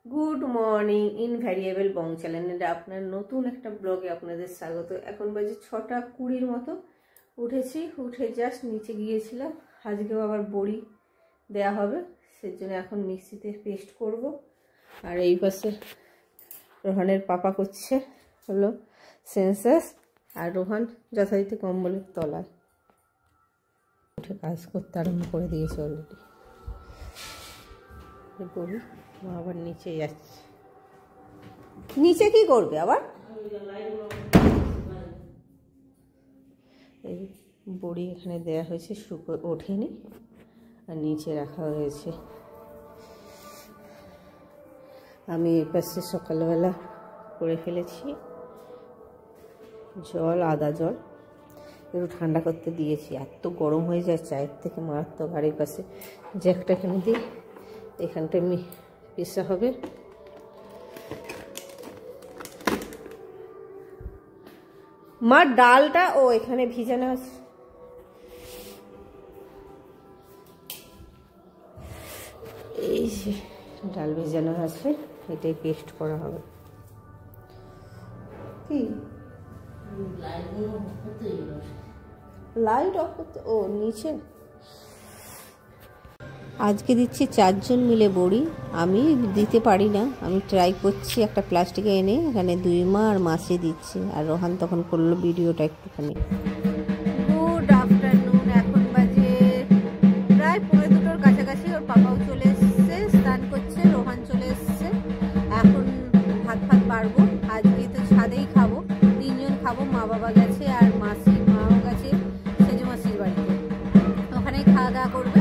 Good morning invariable বং চ্যানেলে আপনার নতুন একটা ব্লগে আপনাদের স্বাগত। এখন বাজে 6:20 মতো। উঠেছি, উঠে জাস্ট নিচে গিয়েছিলাম। আজকেও আবার বড়ি দেয়া হবে, সেজন্য এখন মিক্সিতে পেস্ট করব। আর এই পাশে রোহানের পাপা করছে হলো সেন্সাস, আর রোহান যথারীতি কম্বলের তলায় উঠে কাজ করতে আরম্ভ করে দিয়েছে অলরেডি। বড়ি মা আবার নিচে যাচ্ছে। নিচে কি করবে আবার? এই বড়ি এখানে দেয়া হয়েছে, শুকো ওঠেনি, আর নিচে রাখা হয়েছে। আমি এই পাশে সকালবেলা করে ফেলেছি জল, আদা জল একটু ঠান্ডা করতে দিয়েছি। এত গরম হয়ে যায় চায়ের থেকে মারাত্মক। আর এই পাশে জ্যাকটা এখানে দিই, এখানটা পেশা হবে। মা ডালটা ও এখানে ভিজানো আছে। এই যে ডাল ভিজানো আছে, এটাই পেস্ট করা হবে। কি লাইট অফ করতে? ও নিচে। আজকে দিচ্ছি 4 জন মিলে বড়ি। আমি দিতে পারি না, আমি ট্রাই করছি একটা প্লাস্টিকে এনে, এখানে 2 মা আর মাসি দিচ্ছে, আর রোহান তখন করলো ভিডিওটা একটুখানি। গুড আফটারনুন, এখন বাজে প্রায় 2:45 কাছাকাছি। ওর পাপাও চলে এসছে, স্নান করছে, রোহান চলে এসছে। এখন ভাত বাড়বো। আজকে তো ছাদেই খাবো, 3 জন খাবো। মা বাবা গেছে আর মাও গেছে সেজো মাসির বাড়িতে, ওখানেই খাওয়া দাওয়া করবে।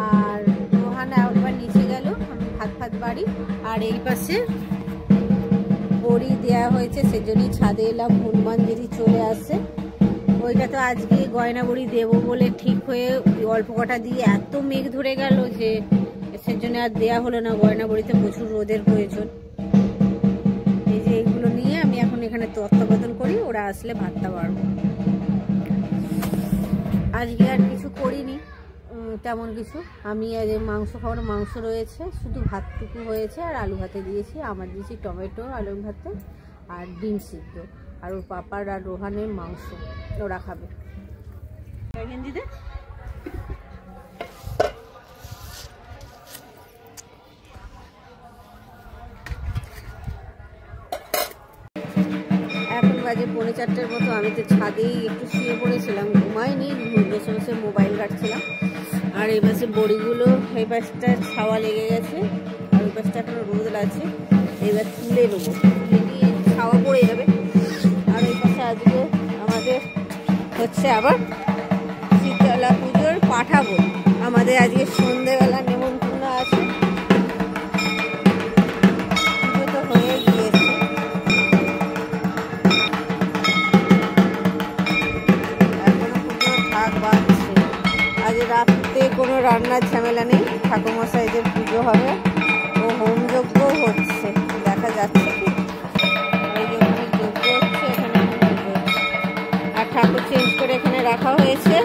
আর রোহান একবার নিচে গেল, আমি ভাত বাড়ি। আর এই পাশে বড়ি দেওয়া হয়েছে, সেজন্যই ছাদে এলাম। হনুমান যদি চলে আসে, ওইটা তো আজকে গয়না বড়ি দেবো বলে ঠিক হয়ে অল্প কটা দিয়ে এত মেঘ ধরে গেল যে সেজন্য আর দেয়া হলো না। গয়না বড়িতে প্রচুর রোদের প্রয়োজন। এই যে এইগুলো নিয়ে আমি এখন এখানে তত্ত্বাবধান করি, ওরা আসলে ভাতটা বাড়বো। আজকে আর কিছু করিনি তেমন কিছু। আমি আজ মাংস খাওয়ার মাংস রয়েছে, শুধু ভাতটুকু হয়েছে। আর আলু ভাতে দিয়েছি, আমার দিয়েছি টমেটো আলু ভাতে আর ডিম সিদ্ধ। আর ওর পাপার আর রোহানের মাংস, ওরা খাবে। দিদি এখন বাজে 3:45 মতো। আমি তো ছাদেই একটু শুয়ে পড়েছিলাম, ঘুমাইনি, বসে বসে মোবাইল ঘাটছিলাম। আর এই পাশে বড়িগুলো, এই পাশটা ছাওয়া লেগে গেছে, আর ওই পাশটা এখনো রোদ আছে। এবার তুলে নেবো, তুলে নিয়ে ছাওয়া পড়ে যাবে। আর এই পাশে আজকে আমাদের হচ্ছে আবার শীতলা পুজোর পাঠা বলি। আমাদের আজকে সন্ধ্যেবেলা নেমন্তন্ন আছে। পুজো তো হয়ে গিয়েছে, এখনো পুজো থাক বাড়ছে। আজ রাতে কোনো রান্নার ঝামেলা নেই, ঠাকুরমশাইদের পুজো হবে, ও হোমযজ্ঞ হচ্ছে, দেখা যাচ্ছে কি যজ্ঞ হচ্ছে এখানে। আর ঠাকুর চেঞ্জ করে এখানে রাখা হয়েছে।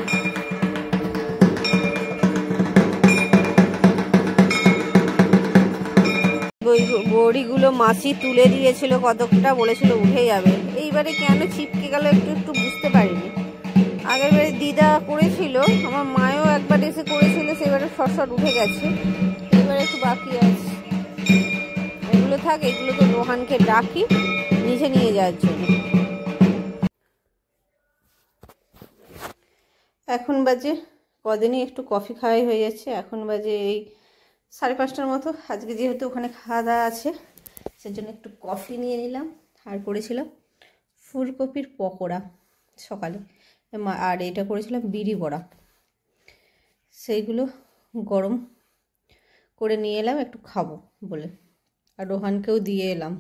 বড়িগুলো মাসি তুলে দিয়েছিল, কতকটা বলেছিল উঠে যাবে। এইবারে কেন ছিপকে গেল একটু বুঝতে পারিনি। আগের বারে দিদা করেছিল, আমার মায়ও একবার এসে করেছিল, সেবারে শর্ট উঠে গেছে। এবারে একটু বাকি আছে। এগুলো থাক, এগুলো তো রোহানকে ডাকি নিচে নিয়ে যাওয়ার জন্য। এখন বাজে কদিনই একটু কফি খাওয়াই হয়ে যাচ্ছে। এখন বাজে এই 5:30 মতো। আজকে যেহেতু ওখানে খাওয়া দাওয়া আছে, সেজন্য একটু কফি নিয়ে নিলাম। আর করেছিলাম ফুলকপির পকোড়া সকালে, আর এটা করেছিলাম বিড়ি বড়া। সেইগুলো গরম করে নিয়ে এলাম একটু খাবো বলে, আর রোহানকেও দিয়ে এলাম।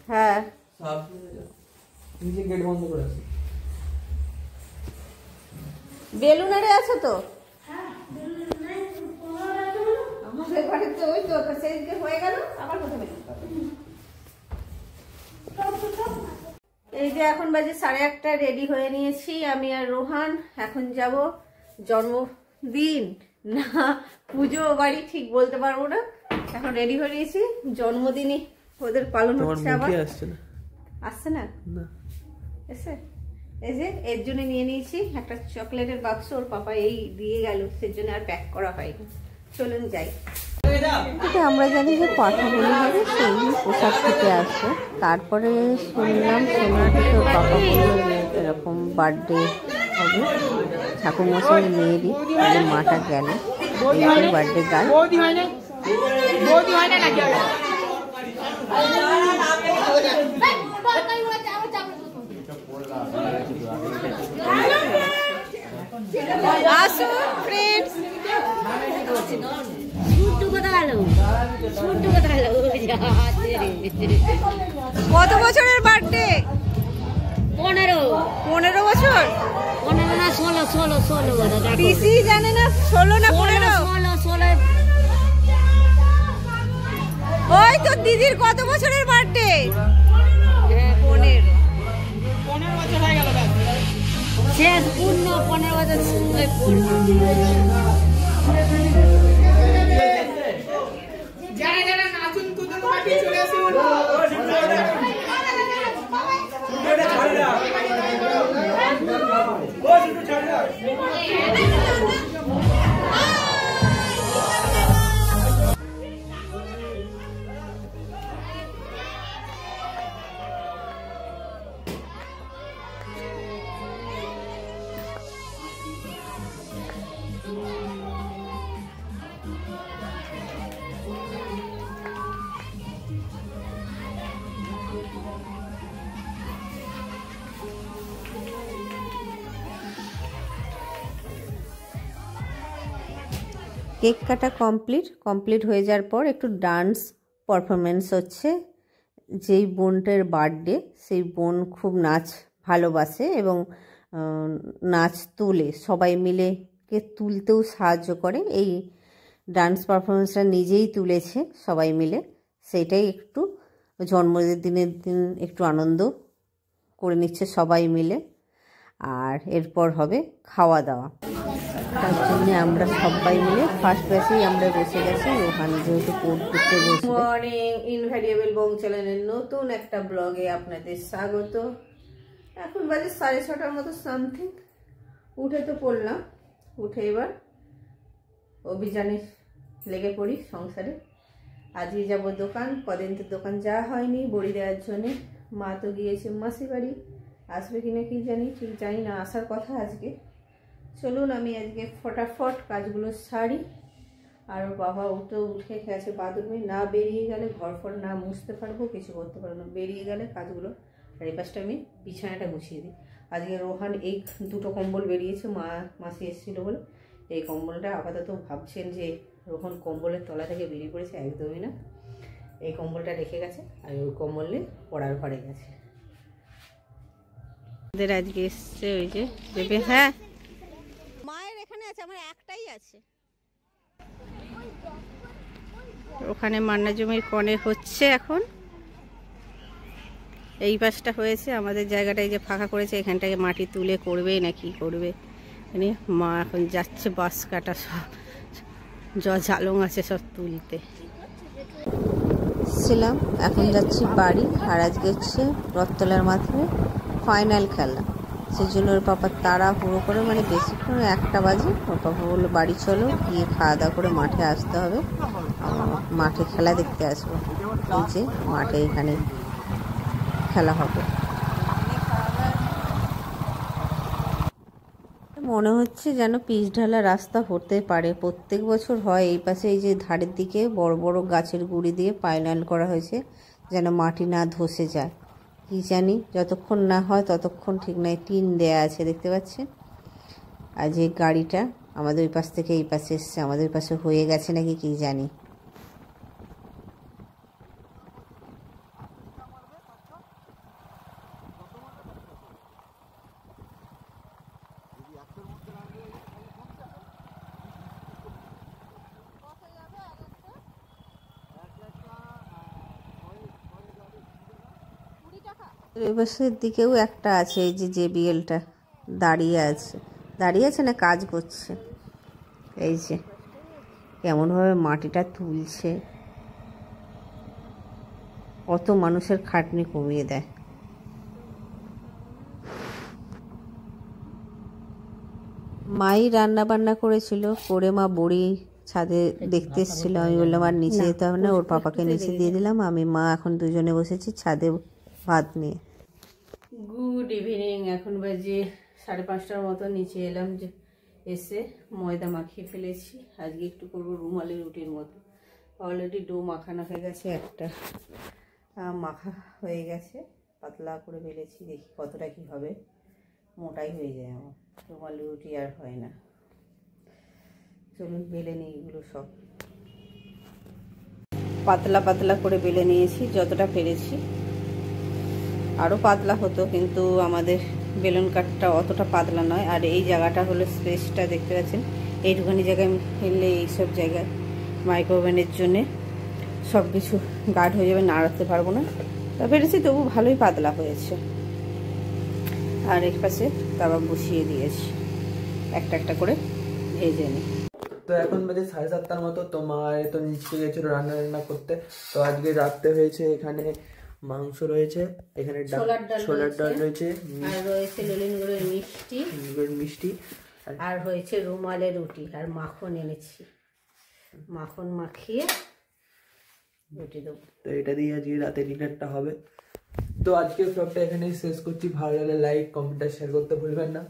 হ্যাঁ, বেলুনারে আছে তো আমাদের বাড়িতে, ওই তো সেদিনকে হয়ে গেল, আবার কোথায় বেলুন পাবে। এই যে এখন বাজে 1:30, রেডি হয়ে নিয়েছি আমি আর রোহান। এখন যাব জন্মদিন না পুজো বাড়ি ঠিক বলতে পারবো না, এখন রেডি হয়ে গেছি, জন্মদিনই ওদের পালন হচ্ছে। আবার আসছে না এসে এই যে এর জন্য নিয়ে নিয়েছি একটা চকলেটের বাক্স, ওর পাপা এই দিয়ে গেল, সেজন্য আর প্যাক করা হয়নি। চলুন যাই। আমরা জানি যে পাঠাগুলি হবে সেই পোশাক থেকে আসে। তারপরে শুনলাম সোনাকে তোর পাপা বললো এরকম বার্থডে হবে ঠাকুরমশাই মেয়েরই, তাদের মাটা গেল বার্থডে গার্ল। আসো ফ্রেন্ডস, কত বছরের বার্থডে? 15 বছর। 15 না 16 পিসি জানে না 16 না 15। ওই তো দিদির কত বছরের বার্থডে? 15 বছর হয়ে গেল। শেষ পূর্ণ 15 বছর যারা যারা নাচুন কুদুন মাটি চলে আসুন। কেক কাটা কমপ্লিট হয়ে যাওয়ার পর একটু ডান্স পারফরমেন্স হচ্ছে। যেই বোনটার বার্থডে, সেই বোন খুব নাচ ভালোবাসে এবং নাচ তোলে, সবাই মিলে কে তুলতেও সাহায্য করে। এই ডান্স পারফরমেন্সটা নিজেই তুলেছে সবাই মিলে, সেইটাই একটু জন্মদিনের দিন একটু আনন্দ করে নিচ্ছে সবাই মিলে। আর এরপর হবে খাওয়া দাওয়া, তার জন্য আমরা সবাই মিলে ফার্স্ট ব্যাচেই আমরা বসে গেছি। ওখানে যেহেতু পড়তে বসে। মর্নিং, ইনভ্যারিয়েবল বং চ্যানেলের নতুন একটা ব্লগে আপনাদের স্বাগত। এখন বাজে 6:30 মতো সামথিং। উঠে তো পড়লাম, উঠে এবার অভিযানে লেগে পড়ি সংসারে। আজই যাব দোকান, কদিন তো দোকান যাওয়া হয়নি বড়ি দেওয়ার জন্যে। মা তো গিয়েছে মাসি বাড়ি, আসবে কিনা কি জানি, ঠিক জানি না, আসার কথা আজকে। চলুন আমি আজকে ফটাফট কাজগুলো সারি। আর বাবা উঠে গেছে বাথরুমে, না বেরিয়ে গেলে ঘর ফর না মুছতে পারবো, কিছু করতে পারবো না। বেরিয়ে গেলে কাজগুলো আর এই পাশটা আমি বিছানাটা গুছিয়ে দিই। আজকে রোহান এই দুটো কম্বল বেরিয়েছে, মাসি এসেছিলো বলে। এই কম্বলটা আপাতত ভাবছেন যে রোহন কম্বলের তলা থেকে বেরিয়ে পড়েছে, একদমই না। এই কম্বলটা রেখে গেছে আর ওই কম্বলে পড়ার ঘরে গেছে। ওদের আজকে এসছে ওই যে দেবে। হ্যাঁ মায়ের এখানে আছে, আমার একটাই আছে। ওখানে মান্না জমির কনে হচ্ছে এখন। এই পাশটা হয়েছে, আমাদের জায়গাটায় যে ফাঁকা করেছে এখানটাকে মাটি তুলে করবে না কি করবে। মানে মা এখন যাচ্ছে বাঁশ কাটা, সব জালং আছে সব তুলতে। ছিলাম, এখন যাচ্ছি বাড়ি। আর আজকে হচ্ছে রথতলার মাধ্যমে ফাইনাল খেলা, সেই জন্য ওর পাপা তাড়াহুড়ো করে, মানে বেশিক্ষণ 1টা বাজে। ওর পাপা বললো বাড়ি চলো, গিয়ে খাওয়া দাওয়া করে মাঠে আসতে হবে, মাঠে খেলা দেখতে আসবো। এই যে মাঠে এখানে খেলা হবে। মনে হচ্ছে যেন পিচ ঢালা রাস্তা হতে পারে, প্রত্যেক বছর হয়। এই পাশে এই যে ধারের দিকে বড় বড় গাছের গুঁড়ি দিয়ে পাইনাল করা হয়েছে যেন মাটি না ধসে যায়। কি জানি, যতক্ষণ না হয় ততক্ষণ ঠিক নাই। টিন দেয়া আছে দেখতে পাচ্ছেন। আর যে গাড়িটা আমাদের ওই পাশ থেকে এই পাশে এসছে, আমাদের ওই পাশে হয়ে গেছে নাকি কি জানি। এবাসের দিকেও একটা আছে, এই যে জেবিএলটা দাঁড়িয়ে আছে না কাজ করছে। এই যে কেমনভাবে মাটিটা তুলছে, কত মানুষের খাটনি কমিয়ে দেয়। মাই রান্না বান্না করেছিল, করে মা বড়ি ছাদে দেখতে এসেছিল। আমি বললাম আর নিচে যেতে হবে না, ওর পাপাকে নিচে দিয়ে দিলাম। আমি মা এখন দুজনে বসেছি ছাদে ভাত নিয়ে। Good evening. এখন বাজে 5:30টার মতো। নিচে এলাম, যে এসে ময়দা মাখিয়ে ফেলেছি। আজকে একটু করবো রুমালি রুটির মতো। অলরেডি ডো মাখানো হয়ে গেছে, একটা মাখা হয়ে গেছে, পাতলা করে বেলেছি। দেখি কতটা কি হবে, মোটাই হয়ে যায় আমার। রুমালি রুটি আর হয় না। চলুন বেলে নিই এগুলো সব। পাতলা পাতলা করে বেলে নিয়েছি যতটা পেরেছি। আরও পাতলা হতো, কিন্তু আমাদের বেলুন কাঠটা অতটা পাতলা নয়। আর এই জায়গাটা হলো স্পেসটা দেখতে পাচ্ছেন, এইটুখানি জায়গায় ফেললে এইসব জায়গায় মাইক্রোওভেনের জন্যে সব কিছু গাঢ় হয়ে যাবে, নাড়াতে পারবো না। তা পেরেছি, তবু ভালোই পাতলা হয়েছে। আর এক পাশে তাওয়া বসিয়ে দিয়েছি, একটা একটা করে ভেজে নিই। তো এখন বাজে 7:30টার মতো। তো মা তো নিচে গেছিল রান্না করতে। তো আজকে রাত্রে হয়েছে এখানে মাংস রয়েছে, এখানে ছোলার ডাল রয়েছে, আর রয়েছে ললিন গুড়ের মিষ্টি, আর হয়েছে রুমালের রুটি। আর মাখন এনেছি, মাখন মাখিয়ে রুটি দেবো। তো এটা দিয়ে আজকে রাতে ডিনারটা হবে। তো আজকের ব্লগটা এখানেই শেষ করছি। ভালো লাগলে লাইক, কমেন্ট আর শেয়ার করতে ভুলবেন না।